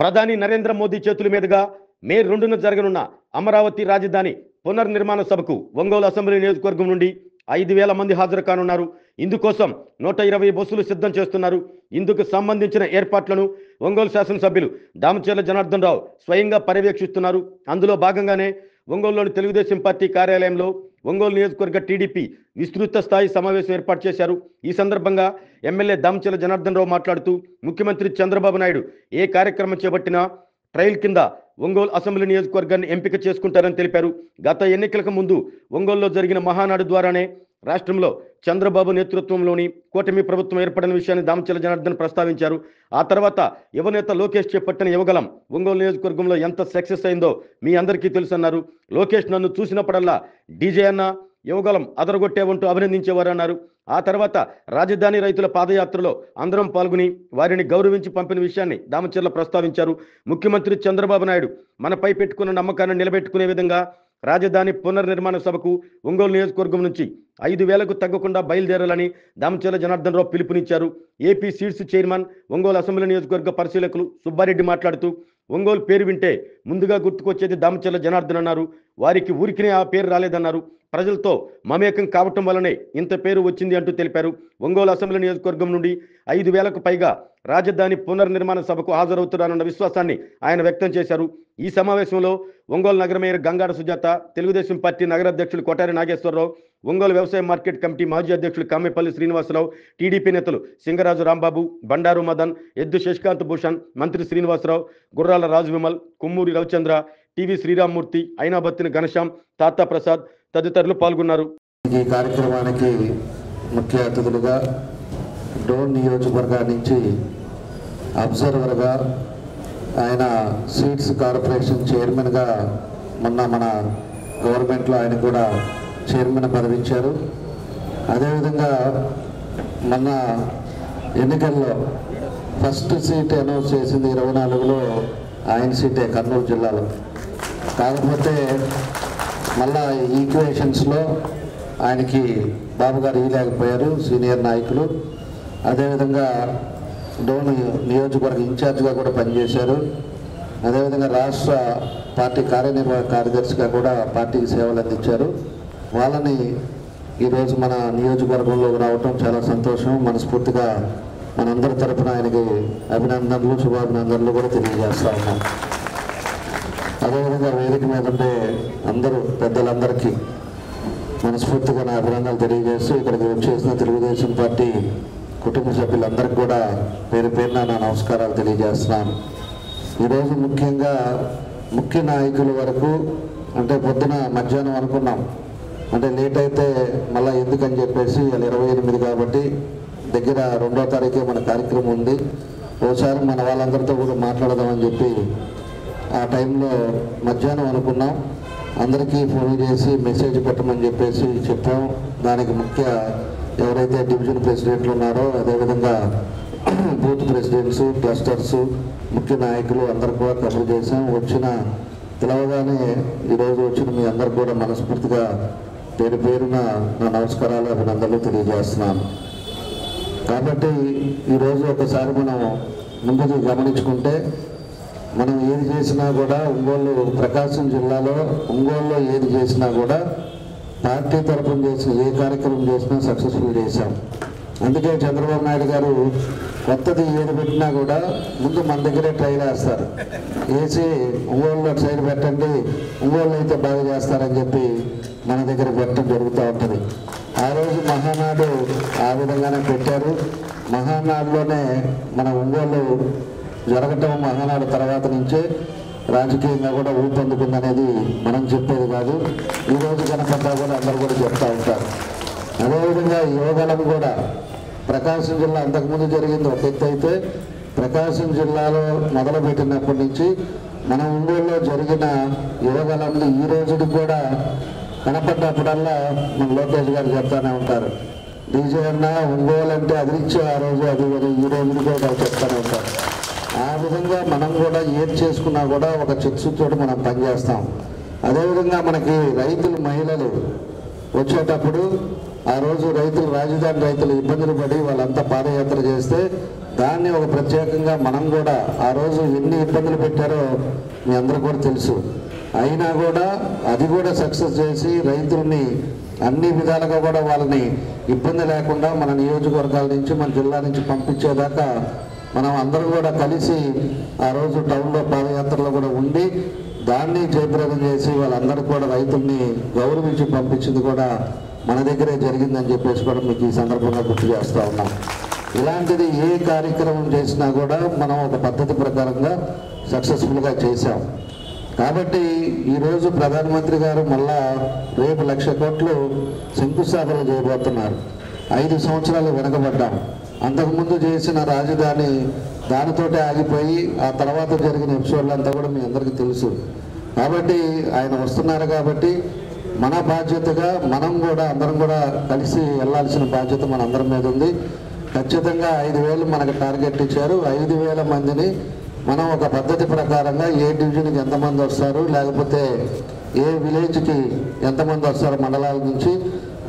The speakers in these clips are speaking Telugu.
ప్రధాని నరేంద్ర మోదీ చేతుల మీదుగా మే 2న జరగనున్న అమరావతి రాజధాని పునర్నిర్మాణ సభకు ఒంగోలు అసెంబ్లీ నియోజకవర్గం నుండి 5,000 మంది హాజరు కానున్నారు. ఇందుకోసం 120 బస్సులు సిద్ధం చేస్తున్నారు. ఇందుకు సంబంధించిన ఏర్పాట్లను ఒంగోలు శాసనసభ్యులు దామచర్ల జనార్దన్ రావు స్వయంగా పర్యవేక్షిస్తున్నారు. అందులో భాగంగానే ఒంగోలులోని తెలుగుదేశం పార్టీ కార్యాలయంలో ఒంగోలు నియోజకవర్గ టీడీపీ విస్తృత స్థాయి సమావేశం ఏర్పాటు చేశారు. ఈ సందర్భంగా ఎమ్మెల్యే దామచర్ల జనార్దన్ రావు మాట్లాడుతూ ముఖ్యమంత్రి చంద్రబాబు నాయుడు ఏ కార్యక్రమం చేపట్టినా ట్రయల్ కింద ఒంగోలు అసెంబ్లీ నియోజకవర్గాన్ని ఎంపిక చేసుకుంటారని తెలిపారు. గత ఎన్నికలకు ముందు ఒంగోలులో జరిగిన మహానాడు ద్వారానే రాష్ట్రంలో చంద్రబాబు నేతృత్వంలోని కూటమి ప్రభుత్వం ఏర్పడిన విషయాన్ని దామచర్ల జనార్దన్ ప్రస్తావించారు. ఆ తర్వాత యువనేత లోకేష్ చేపట్టిన యువగలం ఒంగోలు నియోజకవర్గంలో ఎంత సక్సెస్ అయిందో మీ అందరికీ తెలుసన్నారు. లోకేష్ నన్ను చూసినప్పుడల్లా డీజే అన్న యువగలం అదరగొట్టేవంటూ అభినందించేవారు అన్నారు. ఆ తర్వాత రాజధాని రైతుల పాదయాత్రలో అందరం పాల్గొని వారిని గౌరవించి పంపిన విషయాన్ని దామచర్ల ప్రస్తావించారు. ముఖ్యమంత్రి చంద్రబాబు నాయుడు మనపై పెట్టుకున్న నమ్మకాన్ని నిలబెట్టుకునే విధంగా రాజధాని పునర్నిర్మాణ సభకు ఒంగోలు నియోజకవర్గం నుంచి 5,000కు తగ్గకుండా బయలుదేరాలని దామచర్ల జనార్దన్ రావు పిలుపునిచ్చారు. AP seeds chairman Ongole assembly నియోజకవర్గ పరిశీలకులు సుబ్బారెడ్డి మాట్లాడుతూ ఒంగోలు పేరు వింటే ముందుగా గుర్తుకొచ్చేది దామచర్ల జనార్దన్ అన్నారు. వారికి ఊరికినే ఆ పేరు రాలేదన్నారు. ప్రజలతో మమేకం కావటం వల్లనే ఇంత పేరు వచ్చింది అంటూ తెలిపారు. ఒంగోలు అసెంబ్లీ నియోజకవర్గం నుండి 5,000కు పైగా రాజధాని పునర్నిర్మాణ సభకు హాజరవుతున్నారన్న విశ్వాసాన్ని ఆయన వ్యక్తం చేశారు. ఈ సమావేశంలో ఒంగోలు నగర మేయర్ గంగాడ సుజాత, తెలుగుదేశం పార్టీ నగర అధ్యక్షులు కొటారి నాగేశ్వరరావు, ఒంగోలు వ్యవసాయ మార్కెట్ కమిటీ మాజీ అధ్యక్షులు కామెపల్లి శ్రీనివాసరావు, టీడీపీ నేతలు సింగరాజు రాంబాబు, బండారు మదన్, ఎద్దు శశికాంత్ భూషణ్, మంత్రి శ్రీనివాసరావు, గుర్రాల రాజు విమల్, కుమ్మూరి రవిచంద్ర, టీవీ శ్రీరామ్మూర్తి, అయినాబత్తిన ఘనశ్యాం, తాతా ప్రసాద్ తదితరులు పాల్గొన్నారు. ఈ కార్యక్రమానికి ముఖ్య అతిథులుగా డోన్ నియోజకవర్గం నుంచి అబ్జర్వర్గా ఆయన సీడ్స్ కార్పొరేషన్ చైర్మన్గా మొన్న మన గవర్నమెంట్లో ఆయన కూడా చైర్మన్ పదవి ఇచ్చారు. అదేవిధంగా మొన్న ఎన్నికల్లో ఫస్ట్ సీట్ అనౌన్స్ చేసింది 24లో ఆయన సీటే కర్నూలు జిల్లాలో. కాకపోతే మళ్ళా ఈక్వేషన్స్లో ఆయనకి బాబు గారు ఇవ్వలేకపోయారు సీనియర్ నాయకులు. అదేవిధంగా డోన్ నియోజకవర్గ ఇన్ఛార్జ్గా కూడా పనిచేశారు. అదేవిధంగా రాష్ట్ర పార్టీ కార్యనిర్వాహక కార్యదర్శిగా కూడా పార్టీకి సేవలు అందించారు. వాళ్ళని ఈరోజు మన నియోజకవర్గంలోకి రావటం చాలా సంతోషం. మనస్ఫూర్తిగా మనందరి తరఫున ఆయనకి అభినందనలు, శుభాభినందనలు కూడా తెలియజేస్తా ఉన్నాం. అదేవిధంగా వేదిక మీద ఉండే అందరూ పెద్దలందరికీ మనస్ఫూర్తిగా నా అభినందనలు తెలియజేస్తూ ఇక్కడికి వచ్చేసిన తెలుగుదేశం పార్టీ కుటుంబ సభ్యులందరికీ కూడా పేరు పేరున నా నమస్కారాలు తెలియజేస్తున్నాను. ఈరోజు ముఖ్యంగా ముఖ్య నాయకుల వరకు అంటే పొద్దున మధ్యాహ్నం అనుకున్నాం, అంటే లేట్ అయితే మళ్ళీ ఎందుకని చెప్పేసి 28 కాబట్టి దగ్గర 2వ తారీఖే మన కార్యక్రమం ఉంది. ఓసారి మన వాళ్ళందరితో కూడా మాట్లాడదామని చెప్పి ఆ టైంలో మధ్యాహ్నం అనుకున్నాం. అందరికీ ఫోన్ చేసి మెసేజ్ పెట్టమని చెప్పేసి చెప్పాం. దానికి ముఖ్య ఎవరైతే డివిజన్ ప్రెసిడెంట్లు ఉన్నారో అదేవిధంగా బూత్ ప్రెసిడెంట్స్, క్లస్టర్స్, ముఖ్య నాయకులు అందరు కూడా కబురు చేసాం. పిలవగానే ఈరోజు వచ్చిన మీ అందరు కూడా మనస్ఫూర్తిగా పేరు పేరున నా నమస్కారాలు, అభినందనలు తెలియజేస్తున్నాను. కాబట్టి ఈరోజు ఒకసారి మనం ముందుకు గమనించుకుంటే మనం ఏది చేసినా కూడా ఒంగోలు ప్రకాశం జిల్లాలో ఒంగోలులో ఏది చేసినా కూడా పార్టీ తరఫున చేసిన ఏ కార్యక్రమం చేసినా సక్సెస్ఫుల్ చేశాం. అందుకే చంద్రబాబు నాయుడు గారు కొత్తది ఏది పెట్టినా కూడా ముందు మన దగ్గరే ట్రైల్ వేస్తారు. వేసి ఒంగోలులో సైడ్ పెట్టండి, ఒంగోలు అయితే బాగా చేస్తారని చెప్పి మన దగ్గర పెట్టడం జరుగుతూ ఉంటుంది. ఆ రోజు మహానాడు ఆ విధంగానే పెట్టారు. మహానాడులోనే మన ఒంగోలు జరగటం మహానాడు తర్వాత నుంచే రాజకీయంగా కూడా ఊపందుకుందనేది మనం చెప్పేది కాదు. ఈరోజు కనపడ్డా కూడా అందరూ కూడా చెప్తూ ఉంటారు. అదేవిధంగా యువగలం కూడా ప్రకాశం జిల్లా అంతకుముందు జరిగింది ఒక ఎత్తు అయితే, ప్రకాశం జిల్లాలో మొదలుపెట్టినప్పటి నుంచి మన ఒంగోలులో జరిగిన యువగలంలో ఈ రోజుకి కూడా కనపడ్డప్పుడల్లా మన లోకేష్ గారు చెప్తానే ఉంటారు, డీజే అన్న ఒంగోలు అంటే అదిరిచ్చే ఆ రోజు అది ఈ రోజుకి కూడా చెప్తానే ఉంటారు. ఆ విధంగా మనం కూడా ఏది చేసుకున్నా కూడా ఒక చిత్తశుద్ధితో మనం పనిచేస్తాం. అదేవిధంగా మనకి రైతులు, మహిళలు వచ్చేటప్పుడు ఆ రోజు రైతులు, రాజధాని రైతులు ఇబ్బందులు పడి వాళ్ళంతా పాదయాత్ర చేస్తే దాన్ని ఒక ప్రత్యేకంగా మనం కూడా ఆ రోజు ఎన్ని ఇబ్బందులు పెట్టారో మీ అందరూ కూడా తెలుసు. అయినా కూడా అది కూడా సక్సెస్ చేసి రైతుల్ని అన్ని విధాలుగా కూడా వాళ్ళని ఇబ్బంది లేకుండా మన నియోజకవర్గాల నుంచి, మన జిల్లా నుంచి పంపించేదాకా మనం అందరం కూడా కలిసి ఆ రోజు టౌన్లో పాదయాత్రలో కూడా ఉండి దాన్ని జయప్రదం చేసి వాళ్ళందరూ కూడా రైతుల్ని గౌరవించి పంపించింది కూడా మన దగ్గరే జరిగిందని చెప్పేసి కూడా మీకు ఈ సందర్భంగా గుర్తు చేస్తూ ఉన్నాం. ఇలాంటిది ఏ కార్యక్రమం చేసినా కూడా మనం ఒక పద్ధతి ప్రకారంగా సక్సెస్ఫుల్గా చేశాం. కాబట్టి ఈరోజు ప్రధానమంత్రి గారు మళ్ళా రేపు 1,00,000 కోట్లు శంకుస్థాపన చేయబోతున్నారు. 5 సంవత్సరాలు వెనకబడ్డాం. అంతకుముందు చేసిన రాజధాని దానితోటే ఆగిపోయి ఆ తర్వాత జరిగిన ఎపిసోడ్లు అంతా కూడా మీ అందరికీ తెలుసు. కాబట్టి ఆయన వస్తున్నారు కాబట్టి మన బాధ్యతగా మనం కూడా అందరం కూడా కలిసి వెళ్ళాల్సిన బాధ్యత మన అందరి మీద ఉంది. ఖచ్చితంగా 5,000 మనకు టార్గెట్ ఇచ్చారు. 5,000 మందిని మనం ఒక పద్ధతి ప్రకారంగా ఏ డివిజన్కి ఎంతమంది వస్తారు, లేకపోతే ఏ విలేజ్కి ఎంతమంది వస్తారు మండలాల నుంచి,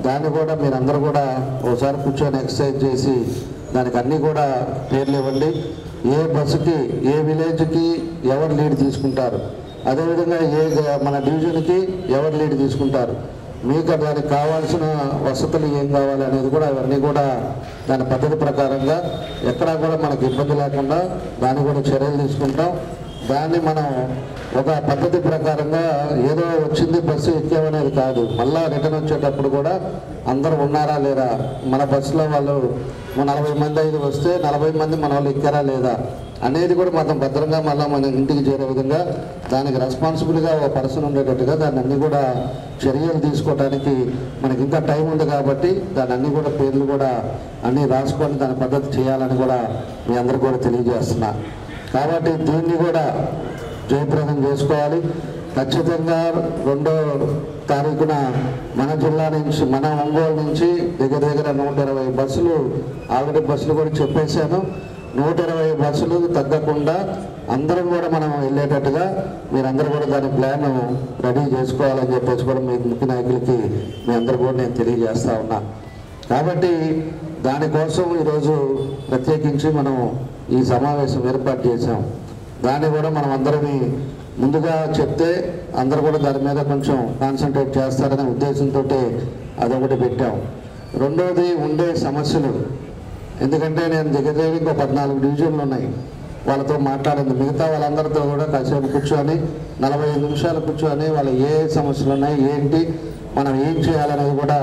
దాన్ని కూడా మీరందరూ కూడా ఒకసారి కూర్చొని ఎక్సర్సైజ్ చేసి దానికి అన్నీ కూడా పేర్లు ఇవ్వండి. ఏ బస్సుకి, ఏ విలేజ్కి ఎవరు లీడ్ తీసుకుంటారు, అదేవిధంగా మన డివిజన్కి ఎవరు లీడ్ తీసుకుంటారు, మీకు దానికి కావాల్సిన వసతులు ఏం కావాలి అనేది కూడా అవన్నీ కూడా దాని పద్ధతి ప్రకారంగా ఎక్కడా కూడా మనకు ఇబ్బంది లేకుండా దాన్ని కూడా చర్యలు తీసుకుంటాం. దాన్ని మనం ఒక పద్ధతి ప్రకారంగా ఏదో వచ్చింది బస్సు ఎక్కామనేది కాదు, మళ్ళా రిటర్న్ వచ్చేటప్పుడు కూడా అందరూ ఉన్నారా లేరా, మన బస్సులో వాళ్ళు 40 మంది 5 వస్తే 40 మంది మన వాళ్ళు ఎక్కారా లేదా అనేది కూడా మనం భద్రంగా మళ్ళీ మన ఇంటికి చేరే విధంగా దానికి రెస్పాన్సిబుల్గా ఒక పర్సన్ ఉండేటట్టుగా దాన్ని అన్నీ కూడా చర్యలు తీసుకోవడానికి మనకి ఇంకా టైం ఉంది. కాబట్టి దాని అన్నీ కూడా పేర్లు కూడా అన్నీ రాసుకొని దాని పద్ధతి చేయాలని కూడా మీ అందరికీ కూడా తెలియజేస్తున్నా. కాబట్టి దీన్ని కూడా జయప్రదం చేసుకోవాలి. ఖచ్చితంగా 2వ తారీఖున మన జిల్లా నుంచి, మన ఒంగోలు నుంచి దగ్గర 120 బస్సులు ఆల్రెడీ బస్సులు కూడా చెప్పేశాను. 120 బస్సులు తగ్గకుండా అందరం కూడా మనం వెళ్ళేటట్టుగా మీరందరూ కూడా దాని ప్లాన్ రెడీ చేసుకోవాలని చెప్పేసి కూడా మీ ముఖ్య నాయకులకి మీ అందరూ కూడా నేను తెలియజేస్తా ఉన్నా. కాబట్టి దానికోసం ఈరోజు ప్రత్యేకించి మనం ఈ సమావేశం ఏర్పాటు చేశాం. దాన్ని కూడా మనం అందరినీ ముందుగా చెప్తే అందరూ కూడా దాని మీద కొంచెం కాన్సన్ట్రేట్ చేస్తారనే ఉద్దేశంతో అదొకటి పెట్టాం. రెండవది ఉండే సమస్యలు, ఎందుకంటే నేను దగ్గర ఇంకో 14 డివిజన్లు ఉన్నాయి, వాళ్ళతో మాట్లాడింది. మిగతా వాళ్ళందరితో కూడా కాసేపు కూర్చొని 45 నిమిషాలు కూర్చొని వాళ్ళు ఏ సమస్యలు ఉన్నాయి, ఏంటి, మనం ఏం చేయాలనేది కూడా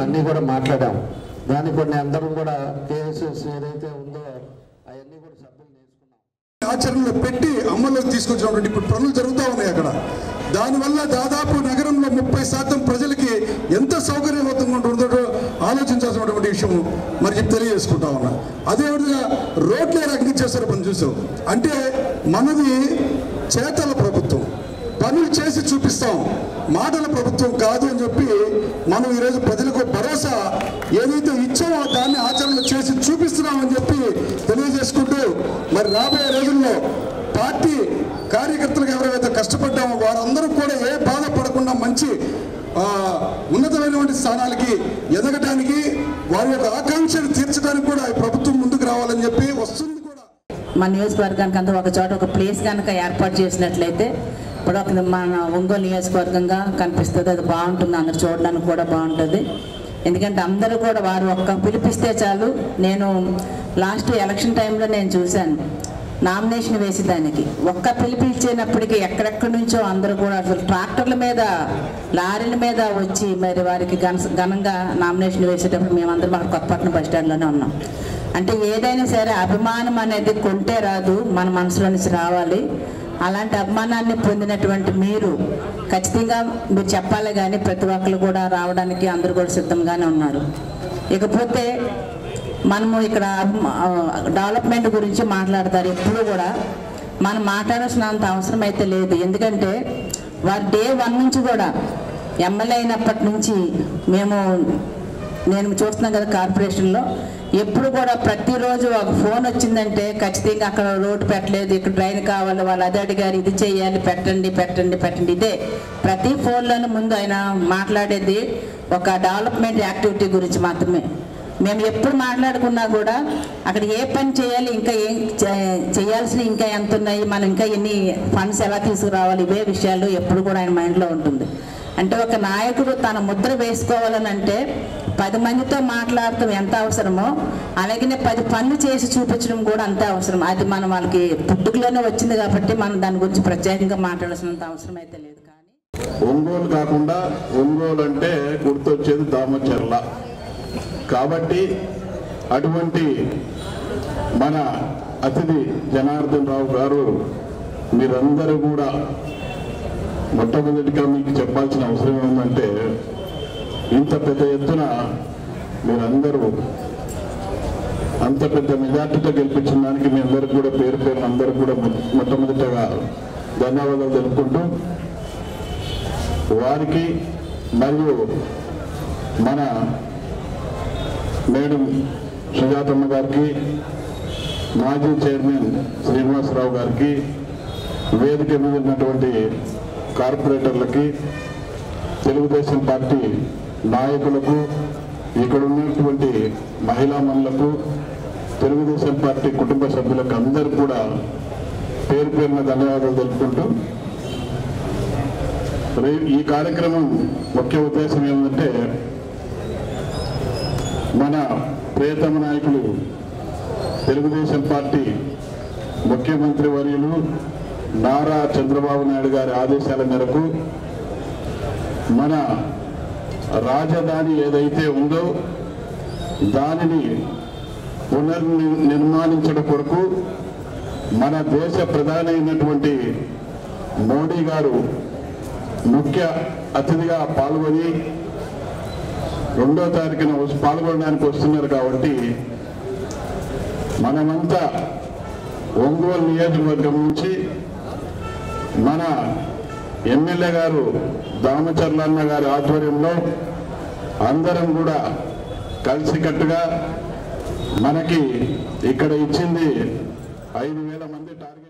అన్నీ కూడా మాట్లాడాం. దాన్ని కొన్ని అందరం కూడా కేసెస్ ఏదైతే ఉందో అవన్నీ కూడా సభ్యులు నేర్చుకున్నాం, ఆచరణలో పెట్టి అమల్లోకి తీసుకొచ్చినటువంటి ఇప్పుడు పనులు జరుగుతూ ఉన్నాయి అక్కడ. దానివల్ల దాదాపు నగరంలో 30% ప్రజలకి ఎంత సౌకర్యవంతంగా ఉంటుందో ఆలోచించాల్సినటువంటి విషయం మరి తెలియజేసుకుంటా ఉన్నా. అదేవిధంగా రోడ్లు ఏ రకంగా చేస్తారో మనం చూసాం. అంటే మనది చేతల ప్రభుత్వం, పనులు చేసి చూపిస్తాం, మాటల ప్రభుత్వం కాదు అని చెప్పి మనం ఈరోజు ప్రజలకు భరోసా ఏదైతే ఇచ్చామో దాన్ని ఆచరణలో చేసి చూపిస్తున్నామని చెప్పి తెలియజేసుకుంటూ మరి రాబోయే రోజుల్లో పార్టీ కార్యకర్తలకు ఎవరైతే కష్టపడ్డామో వారందరూ కూడా ఏ బాధపడకుండా మంచి ఉన్నతమైనటువంటి స్థానాలకి ఎదగటానికి వారి యొక్క ఆకాంక్షలు తీర్చడానికి కూడా ఈ ప్రభుత్వం ముందుకు రావాలని చెప్పి వస్తుంది కూడా. మన నియోజకవర్గానికి అంతా ఒక చోట ఒక ప్లేస్ కనుక ఏర్పాటు చేసినట్లయితే ఇప్పుడు ఒక మన ఒంగోలు నియోజకవర్గంగా కనిపిస్తుంది. అది బాగుంటుంది, అందరు చూడడానికి కూడా బాగుంటుంది. ఎందుకంటే అందరూ కూడా వారు ఒక్క పిలిపిస్తే చాలు. నేను లాస్ట్ ఎలక్షన్ టైంలో నేను చూశాను, నామినేషన్ వేసేదానికి ఒక్క పిలిపించినప్పటికీ ఎక్కడెక్కడి నుంచో అందరూ కూడా అసలు ట్రాక్టర్ల మీద, లారీల మీద వచ్చి మరి వారికి ఘనంగా నామినేషన్ వేసేటప్పుడు మేమందరం అక్కడ కొత్తపట్నం బస్ స్టాండ్లోనే ఉన్నాం. అంటే ఏదైనా సరే అభిమానం అనేది కొంటే రాదు, మన మనసులో నుంచి రావాలి. అలాంటి అభిమానాన్ని పొందినటువంటి మీరు ఖచ్చితంగా మీరు చెప్పాలి, కానీ ప్రతి ఒక్కరు కూడా రావడానికి అందరూ కూడా సిద్ధంగానే ఉన్నారు. ఇకపోతే మనము ఇక్కడ డెవలప్మెంట్ గురించి మాట్లాడతారు, ఎప్పుడు కూడా మనం మాట్లాడాల్సినంత అవసరం అయితే లేదు. ఎందుకంటే వారు డే 1 నుంచి కూడా ఎమ్మెల్యే అయినప్పటి నుంచి నేను చూస్తున్నాను కదా కార్పొరేషన్లో, ఎప్పుడు కూడా ప్రతిరోజు ఒక ఫోన్ వచ్చిందంటే ఖచ్చితంగా అక్కడ రోడ్డు పెట్టలేదు, ఇక్కడ డ్రైన్ కావాలి, వాళ్ళు అది అడిగారు, ఇది చేయాలి, పెట్టండి పెట్టండి పెట్టండి, ఇదే ప్రతి ఫోన్లోనూ ముందు ఆయన మాట్లాడేది ఒక డెవలప్మెంట్ యాక్టివిటీ గురించి మాత్రమే. మేము ఎప్పుడు మాట్లాడుకున్నా కూడా అక్కడ ఏ పని చేయాలి, ఇంకా ఏం చేయాల్సినవి ఇంకా ఎంత ఉన్నాయి, మనం ఇంకా ఎన్ని ఫండ్స్ ఎలా తీసుకురావాలి, ఇవే విషయాలు ఎప్పుడు కూడా ఆయన మైండ్లో ఉంటుంది. అంటే ఒక నాయకుడు తన ముద్ర వేసుకోవాలని అంటే 10 మందితో మాట్లాడటం ఎంత అవసరమో అలాగే 10 పనులు చేసి చూపించడం కూడా అంతే అవసరం. అది మనం వాళ్ళకి పుట్టుకలోనే వచ్చింది కాబట్టి మనం దాని గురించి ప్రత్యేకంగా మాట్లాడాల్సినంత అవసరం అయితే లేదు. కానీ ఒంగోలు కాకుండా ఒంగోలు అంటే గుర్తొచ్చేది దామచర్ల కాబట్టి అటువంటి మన అతిథి జనార్దన్ రావు గారు మీరందరూ కూడా మొట్టమొదటిగా మీకు చెప్పాల్సిన అవసరం ఏముందంటే ఇంత పెద్ద ఎత్తున మీరందరూ అంత పెద్ద మెజార్టీతో గెలిపించిన దానికి మీ అందరికి కూడా పేరు పేరు అందరూ కూడా మొట్టమొదటిగా ధన్యవాదాలు తెలుపుకుంటూ వారికి మరియు మన మేడం సుజాతమ్మ గారికి, మాజీ చైర్మన్ శ్రీనివాసరావు గారికి, వేదిక మీద ఉన్నటువంటి కార్పొరేటర్లకి, తెలుగుదేశం పార్టీ నాయకులకు, ఇక్కడ ఉన్నటువంటి మహిళా మనులకు, తెలుగుదేశం పార్టీ కుటుంబ సభ్యులకు అందరికీ కూడా పేరు పేరున ధన్యవాదాలు తెలుపుకుంటూ ఈ కార్యక్రమం ముఖ్య ఉద్దేశం ఏమిటంటే మన ప్రియతమ నాయకులు తెలుగుదేశం పార్టీ ముఖ్యమంత్రి వర్యులు నారా చంద్రబాబు నాయుడు గారి ఆదేశాల మేరకు మన రాజధాని ఏదైతే ఉందో దానిని పునర్నిర్మాణించడం కొరకు మన దేశ ప్రధాని అయినటువంటి మోడీ గారు ముఖ్య అతిథిగా పాల్గొని 2వ తారీఖున పాల్గొనడానికి వస్తున్నారు. కాబట్టి మనమంతా ఒంగోలు నియోజకవర్గం నుంచి మన ఎమ్మెల్యే గారు దామచర్లన్న గారి ఆధ్వర్యంలో అందరం కూడా కలిసికట్టుగా మనకి ఇక్కడ ఇచ్చింది 5,000 మంది టార్గెట్.